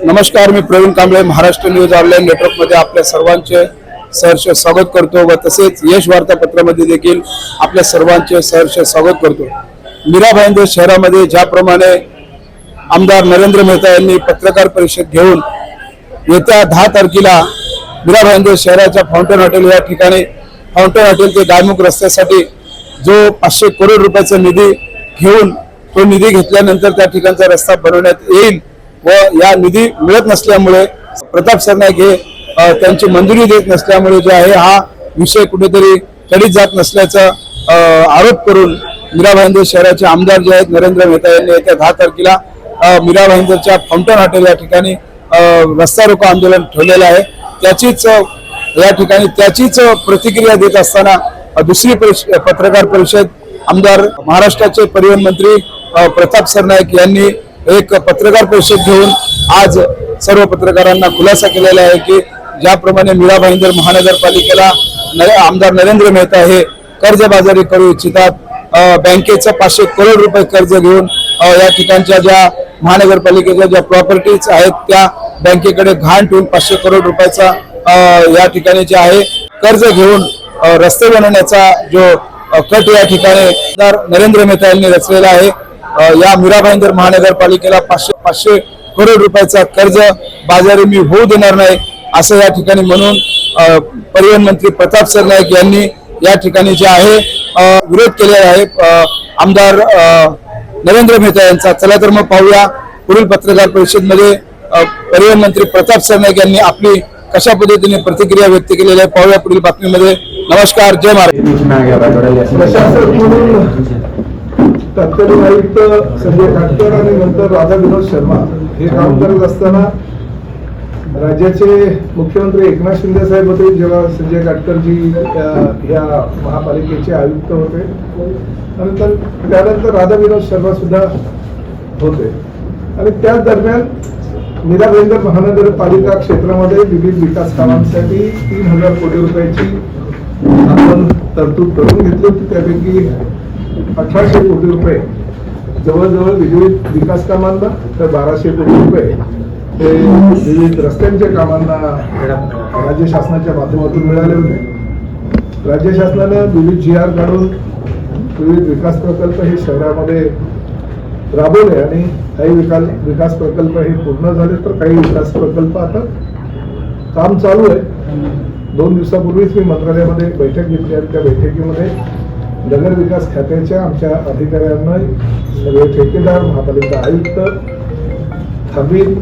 नमस्कार, मी Pravin Kamble Maharashtra news online नेटवर्कमध्ये आपल्या सर्वांचे सहर्ष स्वागत करतो व तसेच यश वार्तापत्रामध्ये देखील आपल्या सर्वांचे सहर्ष स्वागत करतो। मीरा भाईंदर शहरामध्ये ज्याप्रमाणे आमदार नरेंद्र मेहता यांनी पत्रकार परिषद घेऊन येत्या 10 तारखेला मीरा भाईंदर शहराच्या फाउंटन हॉटेल या ठिकाणी फाउंटन हॉटेल ते गायमुख रस्त्यासाठी जो 500 करोड रुपयाचा निधी घेऊन तो निधी घेतल्यानंतर त्या ठिकाणचा रस्ता बनवण्यात येईल व या निधी मिळत नसल्यामुळे प्रताप सरनाईक हे त्यांची मंजुरी देत नसल्यामुळे जो आहे हा विषय कुठेतरी टळीत जात नसल्याचा आरोप करून मीरा भाईंदर शहराचे आमदार जे आहेत नरेंद्र मेहता यांनी येत्या 10 तारखेला मीरा भाईंदरच्या फाउंटन हॉटेल या ठिकाणी रस्ता रोको आंदोलन ठेवलेलं आहे। त्याचीच प्रतिक्रिया देत असताना दुसरी पत्रकार परिषद आमदार महाराष्ट्राचे परिवहन मंत्री प्रताप सरनाईक यांनी एक पत्रकार परिषद घेऊन आज सर्व पत्रकारांना खुलासा केलेला आहे की ज्याप्रमाणे मीरा भाईंदर महानगरपालिकेला आमदार नरेंद्र मेहता हे कर्जबाजारी करू इच्छितात, बँकेचं 500 करोड रुपये कर्ज घेऊन या ठिकाणच्या ज्या महानगरपालिकेच्या ज्या प्रॉपर्टीज आहेत त्या बँकेकडे घाण ठेवून 500 करोड रुपयाचा या ठिकाणी जे आहे कर्ज घेऊन रस्ते बनवण्याचा जो कट या ठिकाणी आमदार नरेंद्र मेहता यांनी रचलेला आहे। या मीरा भाईंदर महानगरपालिकेला 500 करोड रुपयाचा कर्ज बाजारी मी होऊ देणार नाही असं या ठिकाणी म्हणून परिवहन मंत्री प्रताप सरनाईक यांनी या ठिकाणी जे आहे विरोध केलेला आहे आमदार नरेंद्र मेहता यांचा। चला तर मग पाहूया पुढील पत्रकार परिषदेमध्ये परिवहन मंत्री प्रताप सरनाईक यांनी आपली कशा पद्धतीने प्रतिक्रिया व्यक्त केलेली आहे पाहूया पुढील बातमीमध्ये। नमस्कार, जय महाराष्ट्र। तत्कालीन आयुक्त संजय काटकर आणि नंतर राधा विनोद शर्मा हे काम करत असताना राज्याचे मुख्यमंत्री एकनाथ शिंदे साहेब होते जेव्हा संजय काटकरजी या महापालिकेचे आयुक्त होते आणि त्यानंतर राधा विनोद शर्मा सुद्धा होते आणि त्याच दरम्यान मीरा भाईंदर महानगरपालिका क्षेत्रामध्ये विविध विकास कामांसाठी 3000 कोटी रुपयाची आपण तरतूद करून घेतली होती। त्यापैकी 1800 कोटी रुपये जवळजवळ विविध विकास कामांना तर 1200 कोटी रुपये हे विविध रस्त्यांच्या कामांना राज्य शासनाच्या माध्यमातून मिळाले होते। राज्य शासनानं विविध GR काढून विविध विकास प्रकल्प हे शहरामध्ये राबवले आणि काही विकास प्रकल्प हे पूर्ण झाले तर काही विकास प्रकल्प आता काम चालू आहे। 2 दिवसापूर्वीच मी मंत्रालयामध्ये बैठक घेतली आणि त्या बैठकीमध्ये नगर विकास खात्याच्या आमच्या अधिकाऱ्यांना सगळे ठेकेदार महापालिका आयुक्त थांबील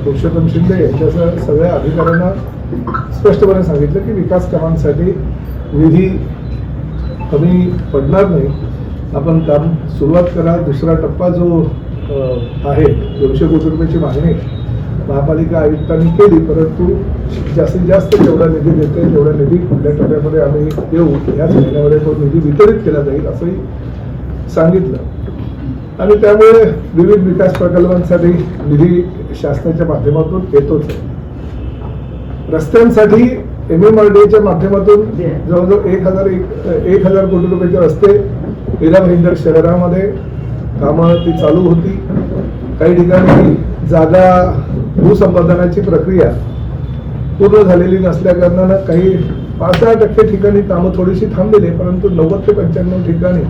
पुरुषोत्तम शिंदे यांच्यासह सगळ्या अधिकाऱ्यांना स्पष्टपणे सांगितलं की विकास कामांसाठी निधी कमी पडणार नाही, आपण काम सुरुवात करा। दुसरा टप्पा जो आहे 200 कोटी रुपयाची मागणी महापालिका आयुक्तांनी केली, परंतु जास्तीत जास्त जेवढा निधी देते तेवढा निधी पुढल्या टप्प्यामध्ये आम्ही देऊ, याच महिन्यामध्ये तो निधी वितरित केला जाईल असंही सांगितलं आणि त्यामुळे विविध विकास प्रकल्पांसाठी निधी शासनाच्या माध्यमातून येतोच आहे। रस्त्यांसाठी MMRDAच्या माध्यमातून जवळजवळ 1000 कोटी रुपयाचे रस्ते मीरा भाईंदर शहरामध्ये कामं ती चालू होती। काही ठिकाणी जागा भूसंपादनाची प्रक्रिया पूर्ण झालेली नसल्या कारणानं काही 5-10% ठिकाणी कामं थोडीशी थांबलेली, परंतु 90 ते 95 ठिकाणी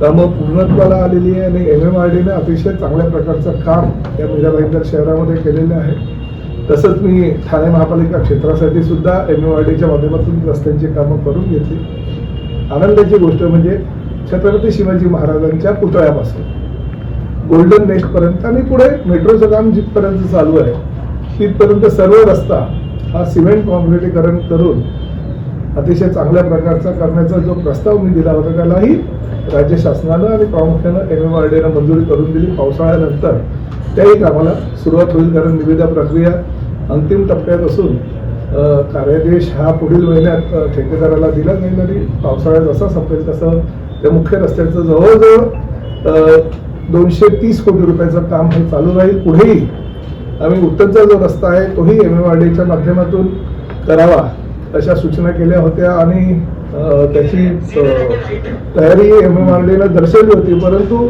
कामं पूर्णत्वाला आलेली आहे आणि MMRDAने अतिशय चांगल्या प्रकारचं काम या मीरा भाईंदर शहरामध्ये केलेलं आहे। तसंच मी ठाणे महापालिका क्षेत्रासाठी सुद्धा MMRDAच्या माध्यमातून रस्त्यांची कामं करून घेतली। आनंदाची गोष्ट म्हणजे छत्रपती शिवाजी महाराजांच्या पुतळ्यापासून गोल्डन नेस्ट पर्यंत आणि पुढे मेट्रोचं काम जिथपर्यंत चालू आहे तिथपर्यंत सर्व रस्ता हा सिमेंट कॉन्क्रिटीकरण करून अतिशय चांगल्या प्रकारचा करण्याचा जो प्रस्ताव मी दिला होता त्यालाही राज्य शासनानं आणि प्रामुख्यानं MMRDAनं मंजुरी करून दिली। पावसाळ्यानंतर त्याही कामाला सुरुवात होईल, कारण निविदा प्रक्रिया अंतिम टप्प्यात असून कार्यादेश हा पुढील महिन्यात ठेकेदाराला दिला जाईल आणि पावसाळ्यात जसा संपेल तसं त्या मुख्य रस्त्याचं जवळजवळ 230 कोटी रुपयाचं काम हे चालू राहील। पुढेही आम्ही उत्तरचा जो रस्ता आहे तोही MMRDAच्या माध्यमातून करावा अशा सूचना केल्या होत्या आणि त्याची तयारी MMRDAनं दर्शवली होती, परंतु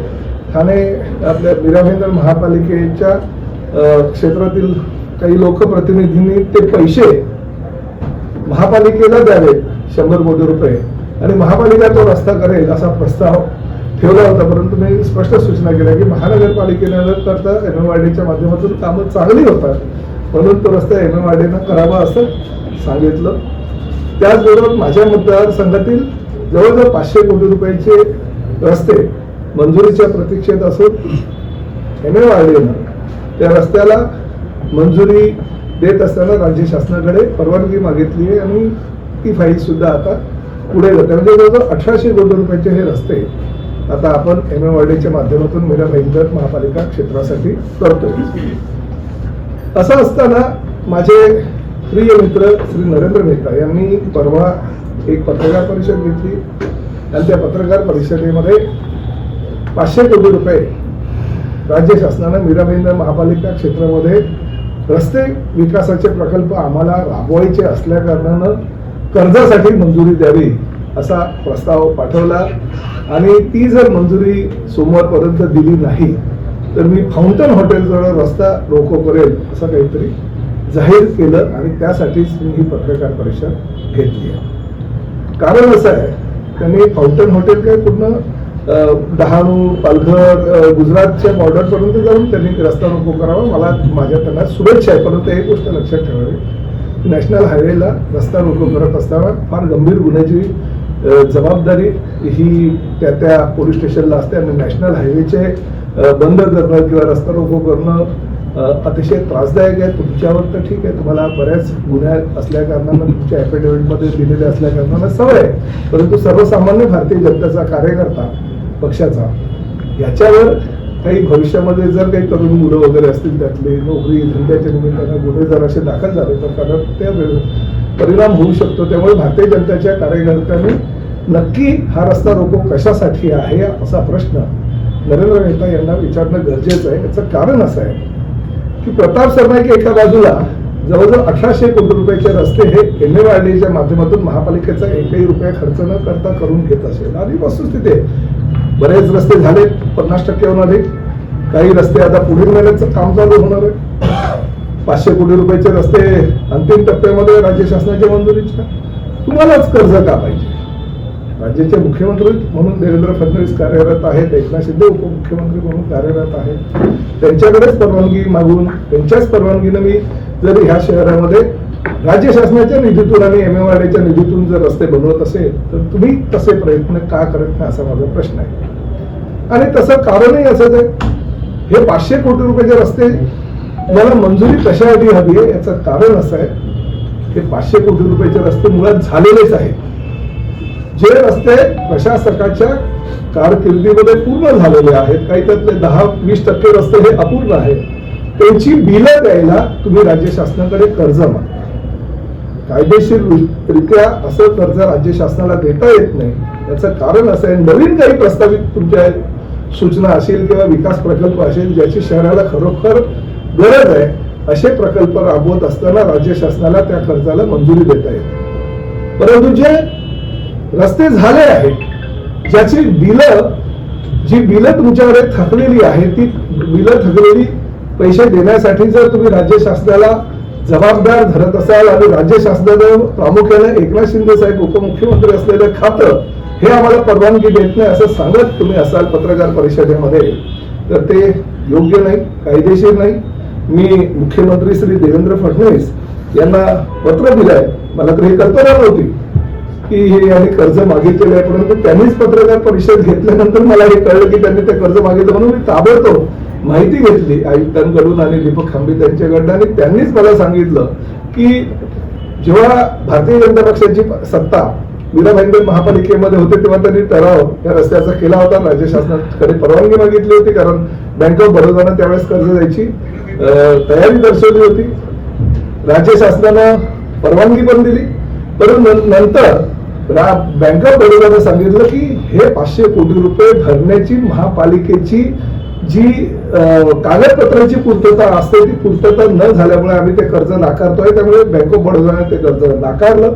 ठाणे आपल्या मीरा भाईंदर महापालिकेच्या क्षेत्रातील काही लोकप्रतिनिधींनी ते पैसे महापालिकेला द्यावे 100 कोटी रुपये आणि महापालिका तो रस्ता करेल असा प्रस्ताव ठेवला होता. परंतु मी स्पष्ट सूचना केल्या की महानगरपालिकेने न करता MMRDAच्या माध्यमातून कामं चांगली होतात म्हणून तो रस्ता MMRDAनं करावा असं सांगितलं. त्याचबरोबर माझ्या मतदारसंघातील जवळजवळ 500 कोटी रुपयाचे रस्ते मंजुरीच्या प्रतीक्षेत असून MMRDAनं त्या रस्त्याला मंजुरी देत असताना राज्य शासनाकडे परवानगी मागितली आहे आणि ती फाईल सुद्धा आता पुढे जाते. म्हणजे जवळजवळ 1800 कोटी रुपयाचे हे रस्ते आता आपण MMRDAच्या माध्यमातून मीरा भाईंदर महापालिका क्षेत्रासाठी करतोय. असं असताना माझे प्रिय मित्र श्री नरेंद्र मेहता यांनी परवा एक पत्रकार परिषद घेतली आणि त्या पत्रकार परिषदेमध्ये 500 कोटी रुपये राज्य शासनानं मीरा भाईंदर महापालिका क्षेत्रामध्ये रस्ते विकासाचे प्रकल्प आम्हाला राबवायचे असल्या कारणानं कर्जासाठी मंजुरी द्यावी असा प्रस्ताव पाठवला आणि ती जर मंजुरी सोमवारपर्यंत दिली नाही तर मी फाउंटन हॉटेलजवळ रस्ता रोको करेल असं काहीतरी जाहीर केलं आणि त्यासाठीच मी ही पत्रकार परिषद घेतली आहे. कारण असं आहे त्यांनी फाउंटन हॉटेल काय पूर्ण डहाणू पालघर गुजरातच्या बॉर्डरपर्यंत जाऊन त्यांनी रस्ता रोको करावा. माझ्या त्यांना शुभेच्छा आहे. परंतु एक गोष्ट लक्षात ठेवावी, नॅशनल हायवेला रस्ता रोको करत असताना फार गंभीर गुन्ह्याची जबाबदारी ही त्या पोलीस स्टेशनला असते आणि नॅशनल हायवेचे बंद करणं किंवा रस्ता रोको करणं अतिशय त्रासदायक आहे. तुमच्यावर तर ठीक आहे, तुम्हाला बऱ्याच गुन्हे असल्या कारणानं तुमच्या ॲफिडेव्हिटमध्ये दिलेले असल्या कारणानं सवय आहे. परंतु सर्वसामान्य भारतीय जनतेचा कार्यकर्ता पक्षाचा याच्यावर काही भविष्यामध्ये जर काही तरुण मुलं वगैरे असतील त्यातले नोकरी धंद्याच्या निमित्तानं गुन्हे जर असे दाखल झाले तर कारण त्या परिणाम होऊ शकतो. त्यामुळे भारतीय जनतेच्या कार्यकर्त्यांनी नक्की हा रस्ता रोको कशासाठी आहे असा प्रश्न नरेंद्र मेहता यांना विचारणं गरजेचं आहे. याचं कारण असं आहे की प्रताप सरनाईक एका बाजूला जवळजवळ 1800 कोटी रुपयाचे रस्ते हे MMRDAच्या माध्यमातून महापालिकेचा एकही रुपया खर्च न करता करून घेत असेल आणि वस्तुस्थिती आहे. बरेच रस्ते झाले 50% अधिक. काही रस्ते आता पुढील महिन्याचं काम चालू होणार आहे. 500 कोटी रुपयाचे रस्ते अंतिम टप्प्यामध्ये राज्य शासनाच्या मंजुरीच्या. तुम्हालाच कर्ज का पाहिजे? राज्याचे मुख्यमंत्री म्हणून देवेंद्र फडणवीस कार्यरत आहेत, एकनाथ शिंदे उपमुख्यमंत्री म्हणून कार्यरत आहेत. त्यांच्याकडेच परवानगी मागून त्यांच्याच परवानगीनं मी जर ह्या शहरामध्ये राज्य शासनाच्या निधीतून आणि MMRDAच्या निधीतून जर रस्ते बनवत असेल तर तुम्ही तसे प्रयत्न का करत नाही असा माझा प्रश्न आहे. आणि तसं कारणही असंच आहे, हे 500 कोटी रुपयाचे रस्ते मला मंजुरी कशासाठी हवी आहे याचं कारण असं आहे, हे 500 कोटी रुपयाचे रस्ते मुळात झालेलेच आहेत. जे रस्ते प्रशासकाच्या कारकिर्दीमध्ये पूर्ण झालेले आहेत, काही त्यातले 10-20% रस्ते हे अपूर्ण आहेत, त्यांची बिलं द्यायला तुम्ही राज्य शासनाकडे कर्ज मागा. कायदेशीररित्या असं कर्ज राज्य शासनाला देता येत नाही. याचं कारण असं आहे, नवीन काही प्रस्तावित तुमच्या सूचना असेल किंवा विकास प्रकल्प असेल ज्याची शहराला खरोखर गरज आहे असे प्रकल्प राबवत असताना राज्य शासनाला त्या कर्जाला मंजुरी देता येते. परंतु जे रस्ते झाले आहेत ज्याची जी बिलं तुमच्याकडे थकलेली आहेत ती बिलं थकलेली पैसे देण्यासाठी जर तुम्ही राज्य शासनाला जबाबदार धरत असाल आणि राज्य शासनानं प्रामुख्याने एकनाथ शिंदे साहेब उपमुख्यमंत्री असलेलं खातं हे आम्हाला परवानगी देत नाही असं सांगत तुम्ही असाल पत्रकार परिषदेमध्ये तर ते योग्य नाही, कायदेशीर नाही. मी मुख्यमंत्री श्री देवेंद्र फडणवीस यांना पत्र दिलंय. मला तर ही कल्पना नव्हती की हे यांनी कर्ज मागितलेलं आहे, परंतु त्यांनीच पत्रकार परिषद घेतल्यानंतर मला हे कळलं की त्यांनी ते कर्ज मागितलं. म्हणून मी ताबडतोब माहिती घेतली आयुक्तांकडून आणि दीपक खांबी त्यांच्याकडनं आणि त्यांनीच मला सांगितलं की जेव्हा भारतीय जनता पक्षाची सत्ता मीरा भाईंदर महापालिकेमध्ये होते तेव्हा त्यांनी ठराव या रस्त्याचा केला होता. राज्य शासनाकडे परवानगी मागितली होती कारण बँक ऑफ बडोदानं त्यावेळेस कर्ज द्यायची तयारी दर्शवली होती. राज्य शासनानं परवानगी पण दिली. परंतु नंतर बँक ऑफ बडोदानं सांगितलं की हे 500 कोटी रुपये भरण्याची महापालिकेची जी कागदपत्रांची पूर्तता असते ती पूर्तता न झाल्यामुळे आम्ही ते कर्ज नाकारतोय. त्यामुळे बँक ऑफ बडोदाने ते कर्ज नाकारलं.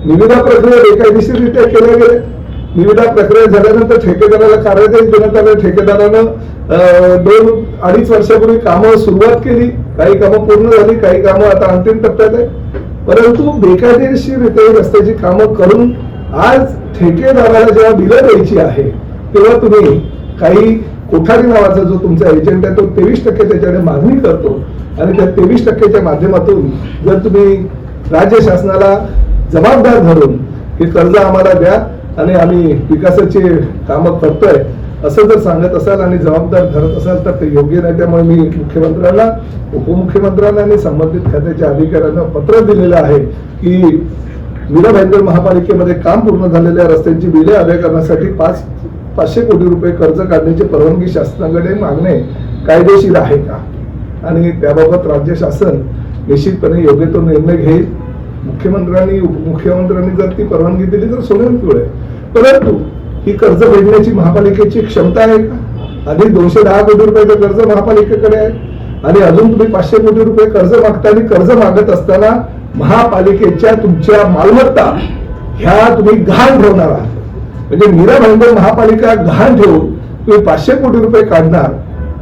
निविदा प्रक्रिया बेकायदेशीररित्या केल्या गेल्या. निविदा प्रक्रिया झाल्यानंतर ठेकेदाराला कार्यादेश देण्यात आला. ठेकेदारानं 2-2.5 वर्षापूर्वी कामं सुरुवात केली, काही कामं पूर्ण झाली, काही कामं आता अंतिम टप्प्यात आहे. परंतु बेकायदेशीररित्या रस्त्याची कामं करून आज ठेकेदाराला जेव्हा बिलं द्यायची आहे तेव्हा तुम्ही काही कोठारी नावाचा जो तुमचा एजंट आहे तो 23% त्याच्याकडे मागणी करतो आणि त्या 23%च्या माध्यमातून जर तुम्ही राज्य शासनाला जबाबदार धरून हे कर्ज आम्हाला द्या आणि आम्ही विकासाची कामं करतोय असं जर सांगत असाल आणि जबाबदार धरत असाल तर ते योग्य नाही. त्यामुळे मी मुख्यमंत्र्यांना, उपमुख्यमंत्र्यांना आणि संबंधित खात्याच्या अधिकाऱ्यांना पत्र दिलेलं आहे की मीरा भाईंदर महापालिकेमध्ये काम पूर्ण झालेल्या रस्त्यांची बिले अदा करण्यासाठी 500 कोटी रुपये कर्ज काढण्याची परवानगी शासनाकडे मागणे कायदेशीर आहे का आणि त्याबाबत राज्य शासन निश्चितपणे योग्य तो निर्णय घेईल. मुख्यमंत्र्यांनी, उपमुख्यमंत्र्यांनी जर ती परवानगी दिली तर सोन्यात पिवळे. परंतु ही कर्ज फेडण्याची महापालिकेची क्षमता आहे का? आधी 210 कोटी रुपयाचं कर्ज महापालिकेकडे आहे आणि अजून तुम्ही 500 कोटी रुपये कर्ज मागता आणि कर्ज मागत असताना महापालिकेच्या तुमच्या मालमत्ता ह्या तुम्ही गहाण ठेवणार आहात. म्हणजे मीरा भाईंदर महापालिका गहाण ठेवून तुम्ही 500 कोटी रुपये काढणार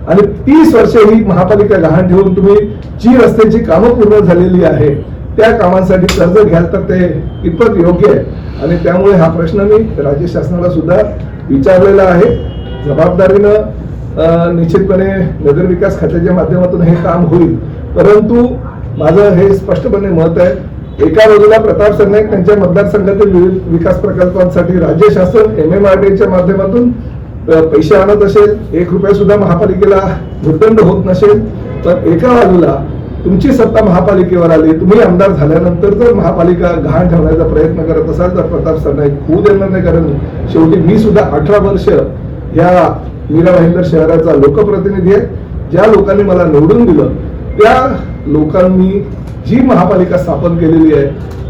आणि 30 वर्षे ही महापालिका गहाण ठेवून तुम्ही जी रस्त्याची कामं पूर्ण झालेली आहे त्या कामांसाठी कर्ज घ्याल तर ते कितपत योग्य आहे. आणि त्यामुळे हा प्रश्न मी राज्य शासनाला सुद्धा विचारलेला आहे. जबाबदारीनं निश्चितपणे नगरविकास खात्याच्या माध्यमातून हे काम होईल. परंतु माझं हे स्पष्टपणे मत आहे, एका बाजूला प्रताप सरनाईक त्यांच्या मतदारसंघातील विविध विकास प्रकल्पांसाठी राज्य शासन MMRDAच्या माध्यमातून पैसे आणत असेल, 1 रुपया सुद्धा महापालिकेला भूर्दंड होत नसेल, तर एका बाजूला तुमची सत्ता महापालिकेवर आली, तुम्ही आमदार झाल्यानंतर जर महापालिका गहाण ठेवण्याचा प्रयत्न करत असाल तर प्रताप सरनाईक होऊ देणार नाही. कारण शेवटी मी सुद्धा 18 वर्ष या मीरा भाईंदर शहराचा लोकप्रतिनिधी आहे. ज्या लोकांनी मला निवडून दिलं त्या लोकांनी जी महापालिका स्थापन केलेली आहे,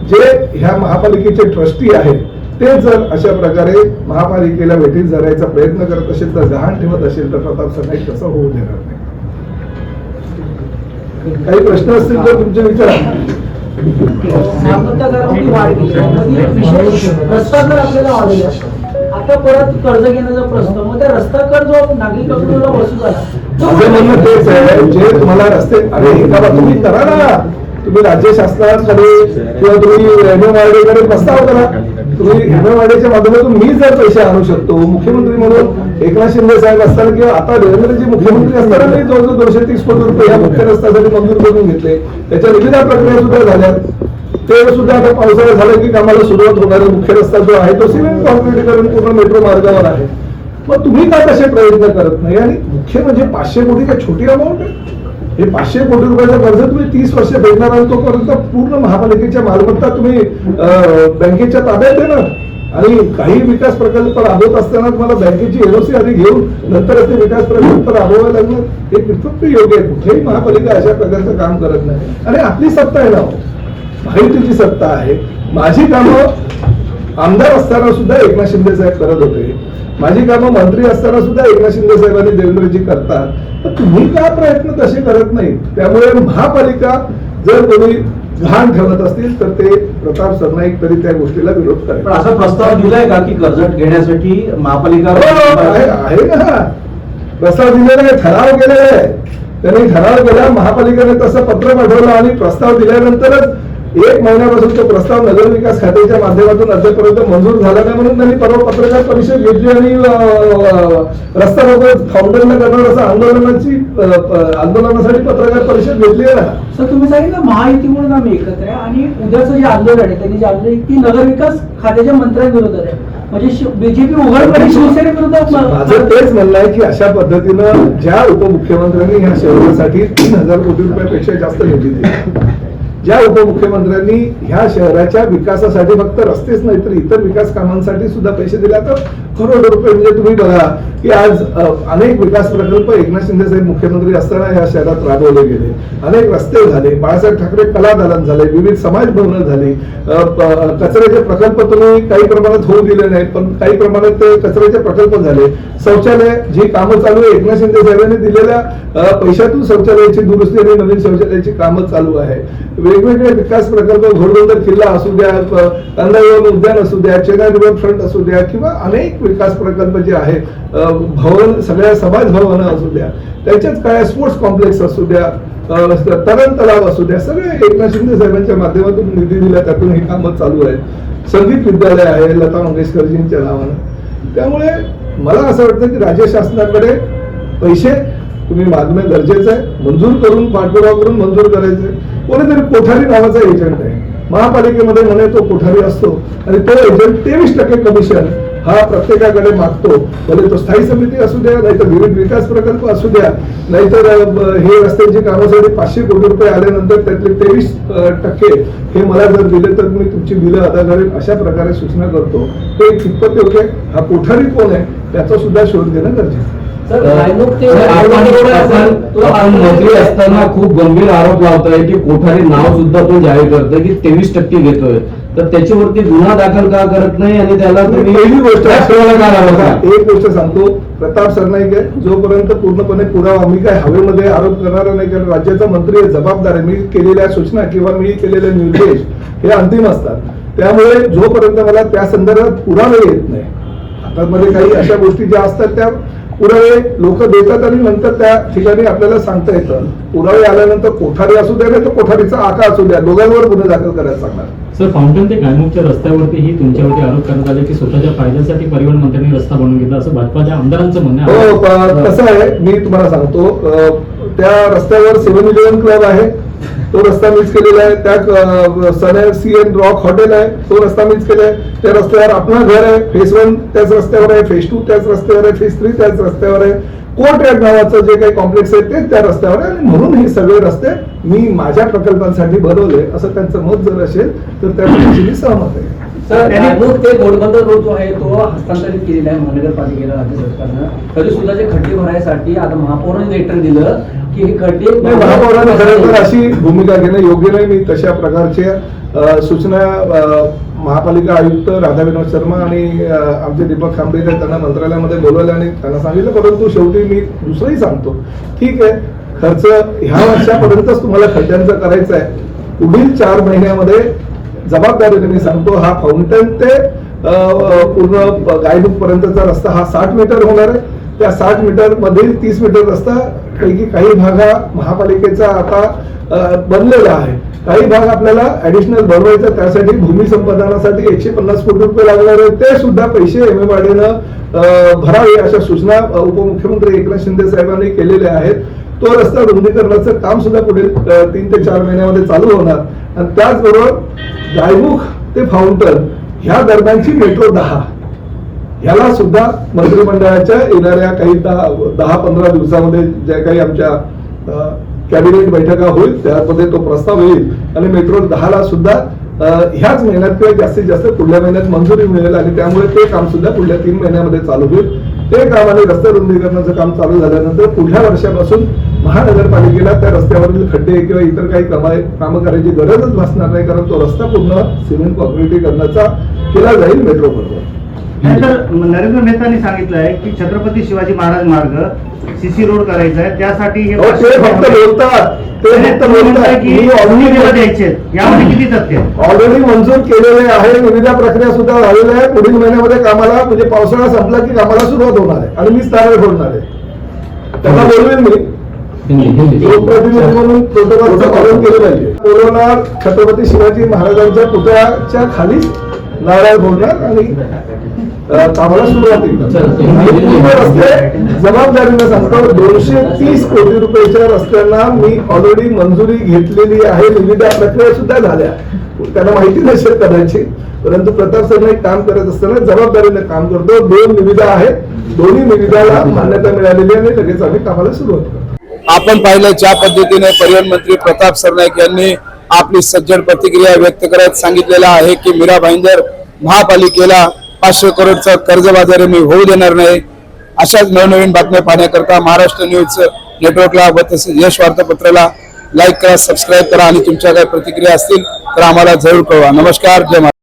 जे ह्या महापालिकेचे ट्रस्टी आहेत, ते जर अशा प्रकारे महापालिकेला वेठीस धरायचा प्रयत्न करत असेल तर गहाण ठेवत असेल तर प्रताप सरनाईक तसं होऊ देणार नाही. काही प्रश्न असतील तर तुमचे विचार. रस्ता कर आपल्याला आलेला आता परत कर्ज घेण्याचा प्रश्न, मग त्या रस्ता कर जो नागरिकांकडून वसूल झाला. माझं म्हणणं तेच आहे, जे तुम्हाला रस्ते अरे एका तुम्ही करा ना, तुम्ही राज्य शासनाकडे किंवा तुम्ही MMRDAकडे प्रस्ताव करा. तुम्ही MMRDAच्या माध्यमातून मी जर पैसे आणू शकतो मुख्यमंत्री म्हणून एकनाथ शिंदे साहेब असताना किंवा आता देवेंद्रजी मुख्यमंत्री असताना मी जवळजवळ 230 कोटी रुपये या मुख्य रस्त्यासाठी मंजूर करून घेतले. त्याच्या निविदा प्रक्रिया सुद्धा झाल्या. ते सुद्धा आता पावसाळ्यात झालं की कामाला सुरुवात होणार आहे. मुख्य रस्ता जो आहे तो सिमेंट कॉन्क्रीटीकरण पूर्ण मेट्रो मार्गावर आहे. मग तुम्ही का तसे प्रयत्न करत नाही? आणि मुख्य म्हणजे 500 कोटी काय छोटी अमाऊंट आहे? हे 500 कोटी रुपयाचं कर्ज तुम्ही 30 वर्ष फेडणार आहात, तोपर्यंत पूर्ण महापालिकेच्या मालमत्ता तुम्ही बँकेच्या ताब्यात देणार आणि काही विकास प्रकल्प राबवत असताना तुम्हाला बँकेची NOC आधी घेऊन नंतर ते विकास प्रकल्प राबवावे लागणार. हे कितपत योग्य आहे? कुठेही महापालिका अशा प्रकारचं काम करत नाही. आणि आपली सत्ता आहे ना, माहितीची सत्ता आहे. माझी कामं आमदार असताना सुद्धा एकनाथ शिंदे साहेब करत होते, माझी कामं मंत्री असताना सुद्धा एकनाथ शिंदे साहेबांनी देवेंद्रजी करतात. तर तुम्ही का प्रयत्न तसे करत नाही? त्यामुळे महापालिका जर कोणी गहाण ठेवत असतील तर ते प्रताप सरनाईक तरी त्या गोष्टीला विरोध करेल. पण असा प्रस्ताव दिलाय का की कर्ज घेण्यासाठी महापालिका आहे ना, प्रस्ताव दिलेला आहे, ठराव केलेला आहे. त्यांनी ठराव केला, महापालिकेने तसं पत्र पाठवलं आणि प्रस्ताव दिल्यानंतरच 1 महिन्यापासून तो प्रस्ताव नगरविकास खात्याच्या माध्यमातून अद्यापर्यंत मंजूर झाला नाही. म्हणून त्यांनी परवा पत्रकार परिषद घेतली आणि रस्ता रोको फाउंडन करणार असं आंदोलनासाठी पत्रकार परिषद घेतली आहे ना. सर तुम्ही सांगितलं महायुती म्हणून आम्ही एकत्र आहे आणि उद्याचं जे आंदोलन आहे त्यांनी जे आंदोलन ती नगरविकास खात्याच्या मंत्र्यांविरोधात आहे. म्हणजे बीजेपी उघडपणे शिवसेनेविरोधात. माझं तेच म्हणणं आहे की अशा पद्धतीनं ज्या उपमुख्यमंत्र्यांनी ह्या शहरासाठी 3000 कोटी रुपयापेक्षा जास्त निधी दिली, ज्या उपमुख्यमंत्र्यांनी ह्या शहराच्या विकासासाठी फक्त रस्तेच नाही तर इतर विकास कामांसाठी सुद्धा पैसे दिले, तर करोडो रुपये. म्हणजे तुम्ही बघा की आज अनेक विकास प्रकल्प एकनाथ शिंदे साहेब मुख्यमंत्री असताना ह्या शहरात राबवले गेले. अनेक रस्ते झाले, बाळासाहेब ठाकरे कलादालन झाले, विविध समाज भवनं झाली, कचऱ्याचे प्रकल्प तुम्ही काही प्रमाणात होऊ दिले नाहीत पण काही प्रमाणात कचऱ्याचे प्रकल्प झाले. शौचालय जी कामं चालू आहे, एकनाथ शिंदे साहेबांनी दिलेल्या पैशातून शौचालयाची दुरुस्ती आणि नवीन शौचालयाची कामं चालू आहे. वेगवेगळे विकास प्रकल्प, घोडबंदर किल्ला असू द्या, कांदाळवन उद्यान असू द्या, चेन्नई रिव्हरफ्रंट असू द्या, किंवा अनेक विकास प्रकल्प जे आहे, भवन, सगळ्या समाज भवन असू द्या, त्याच्यात काय स्पोर्ट्स कॉम्प्लेक्स असू द्या, तरण तलाव असू द्या, सगळे एकनाथ शिंदे साहेबांच्या माध्यमातून निधी दिला, त्यातून ही कामं चालू आहेत. संगीत विद्यालय आहे लता मंगेशकरजींच्या नावानं. त्यामुळे मला असं वाटतं की राज्य शासनाकडे पैसे तुम्ही मागणं गरजेचं आहे, मंजूर करून, पाठपुरावा करून मंजूर करायचंय. कोणीतरी कोठारी नावाचा एजंट आहे महापालिकेमध्ये, म्हणे तो कोठारी असतो आणि तो एजंट 23% कमिशन हा प्रत्येकाकडे मागतो. भले तो स्थायी समिती असू द्या, नाहीतर विविध विकास प्रकल्प असू द्या, नाहीतर हे रस्त्यांची कामासाठी 500 कोटी रुपये आल्यानंतर त्यातले 23% हे मला जर दिले तर मी तुमची बिलं अदा करेल, अशा प्रकारे सूचना करतो. ते कितपत योग्य, हा कोठारी कोण आहे त्याचा सुद्धा शोध घेणं गरजेचं आहे. आपण मंत्री असताना खूप गंभीर आरोप लावताय की कोठारी नाव सुद्धा तो जाहीर करतोय की 23% घेतोय, तर त्याच्यावरती गुन्हा दाखल का करत नाही आणि त्याला तुम्ही पहिली गोष्ट का एक गोष्ट सांगतो, प्रताप सरनाईक आहे, जोपर्यंत पूर्णपणे पुरावा, मी काय हवेमध्ये आरोप करणार नाही, कारण राज्याचा मंत्री आहे, जबाबदार आहे. मी केलेल्या सूचना किंवा मी केलेले निर्देश हे अंतिम असतात. त्यामुळे जोपर्यंत मला त्या संदर्भात पुरावे येत नाही, हातामध्ये काही अशा गोष्टी ज्या असतात त्या पुरावे लोक देतात आणि नंतर त्या ठिकाणी आपल्याला सांगता येतं. पुरावे आल्यानंतर कोठारी असू द्या नाही तर कोठारीचा आका असू द्या, दोघांवर गुन्हे दाखल करायला सांगणार. सर, फाउंटन ते गायमुखच्या रस्त्यावरतीही तुमच्यावरती आरोप करण्यात आले की स्वतःच्या फायद्यासाठी परिवहन मंत्र्यांनी रस्ता बनवून घेतला, असं भाजपाच्या आमदारांचं म्हणणं आहे. हो, कसं आहे, मी तुम्हाला सांगतो, त्या रस्त्यावर 7-11 क्लब आहे, तो रस्ता मीच केलेला आहे. त्या सनेर CN रॉक हॉटेल आहे, तो रस्ता मीच केला आहे. त्या रस्त्यावर आपलं घर आहे, फेज 1 त्याच रस्त्यावर आहे, फेज 2 त्याच रस्त्यावर आहे, फेज 3 त्याच रस्त्यावर आहे, कोर्ट यार्ड नावाचं जे काही कॉम्प्लेक्स आहे तेच त्या रस्त्यावर आहे. आणि म्हणून हे सगळे रस्ते मी माझ्या प्रकल्पांसाठी बनवले, असं त्यांचं मत जर असेल तर त्या गोष्टीशी सहमत आहे. गायमुख ते घोडबंदर रोड जो आहे तो हस्तांतरित केलेला आहे महानगरपालिकेला राज्य सरकारनं. तरी सुद्धा जे खड्डे भरायसाठी आता महापौरांनी लेटर दिलं की हे खड्डे महापौरांनी खरं तर अशी भूमिका घेणं योग्य नाही. मी तशा प्रकारच्या सूचना महापालिका आयुक्त राधा विनोद शर्मा आणि आमचे दीपक खांबे त्यांना मंत्रालयामध्ये बोलवलं आणि त्यांना सांगितलं. परंतु शेवटी मी दुसरंही सांगतो, ठीक आहे, खर्च ह्या वर्षापर्यंतच तुम्हाला खड्ड्यांचा करायचा आहे. पुढील 4 महिन्यामध्ये जबाबदारीने मी सांगतो, हा फाउंटन ते पूर्ण गायमुख पर्यंतचा रस्ता हा 60 मीटर होणार आहे. त्या 60 मीटर मधील 30 मीटर रस्ता पैकी काही भाग हा महापालिकेचा आता बनलेला आहे, काही भाग आपल्याला ऍडिशनल बनवायचा. त्यासाठी भूमी संपादनासाठी 150 कोटी रुपये लागणार आहेत, ते सुद्धा पैसे MMRDनं भरावे अशा सूचना उपमुख्यमंत्री एकनाथ शिंदे साहेबांनी केलेल्या आहेत. तो रस्ता रुंदीकरणाचं काम सुद्धा पुढील 3 ते 4 महिन्यामध्ये चालू होणार. आणि त्याचबरोबर गायमुख ते फाउंटन ह्या दरम्यानची मेट्रो 10 ह्याला सुद्धा मंत्रिमंडळाच्या येणाऱ्या काही 10-15 दिवसामध्ये ज्या काही आमच्या कॅबिनेट बैठका होईल त्यामध्ये तो प्रस्ताव येईल आणि मेट्रो 10ला सुद्धा ह्याच महिन्यात किंवा जास्तीत जास्त पुढल्या महिन्यात मंजुरी मिळेल आणि त्यामुळे ते काम सुद्धा पुढल्या 3 महिन्यामध्ये चालू होईल. ते काम आणि रस्ते रुंदीकरणाचं काम चालू झाल्यानंतर पुढल्या वर्षापासून महानगरपालिकेला त्या रस्त्यावरील खड्डे किंवा इतर काही कामं करायची गरजच भासणार नाही, कारण तो रस्ता पूर्ण सिमेंट कॉन्क्रिटीकरणाचा केला जाईल मेट्रो बरोबर. त्यानंतर नरेंद्र मेहतांनी सांगितलं आहे की छत्रपती शिवाजी महाराज मार्ग CC रोड करायचा आहे, त्यासाठी हे ते फक्त बोलतात, ते फक्त बोलतात की द्यायचे, यामध्ये किती तथ्य? ऑलरेडी मंजूर केलेले आहे, निविदा प्रक्रिया सुद्धा झालेली आहे. पुढील महिन्यामध्ये कामाला म्हणजे पावसाळा संपला की कामाला सुरुवात होणार आहे आणि मीच तारीख होणार आहे. त्यांना बोलवेन मी, लोकप्रतिनिधी म्हणून प्रोटोकॉलचं पालन केलं पाहिजे. बोलवणार, छत्रपती शिवाजी महाराजांच्या पुतळ्याच्या खालीच नारळ फोडणार आणि कामाला सुरुवात येईल. रस्ते जबाबदारीने सांगतो, 230 कोटी रुपयाच्या रस्त्यांना मी ऑलरेडी मंजुरी घेतलेली आहे, निविदा प्रक्रिया सुद्धा झाल्या. त्यांना माहिती नसेल कदाचित, परंतु प्रताप सरनाईक काम करत असताना जबाबदारीने काम करतो. 2 निविदा आहेत, दोन्ही निविदाला मान्यता मिळालेली आहे आणि लगेच आम्ही कामाला सुरुवात करतो. आपण पाहिलं ज्या पद्धतीने परिवहन मंत्री प्रताप सरनाईक यांनी आपली सज्जड प्रतिक्रिया व्यक्त करत सांगितलेलं आहे की मीरा भाईंदर महापालिकेला 500 करोडचं कर्जबाजारी मी होऊ देणार नाही. अशाच नवनवीन बातम्या पाहण्याकरता महाराष्ट्र न्यूज नेटवर्कला व तसेच यश वार्तापत्राला लाईक करा, सबस्क्राईब करा आणि तुमच्या काही प्रतिक्रिया असतील तर आम्हाला जरूर कळवा. नमस्कार, जय महाराष्ट्र.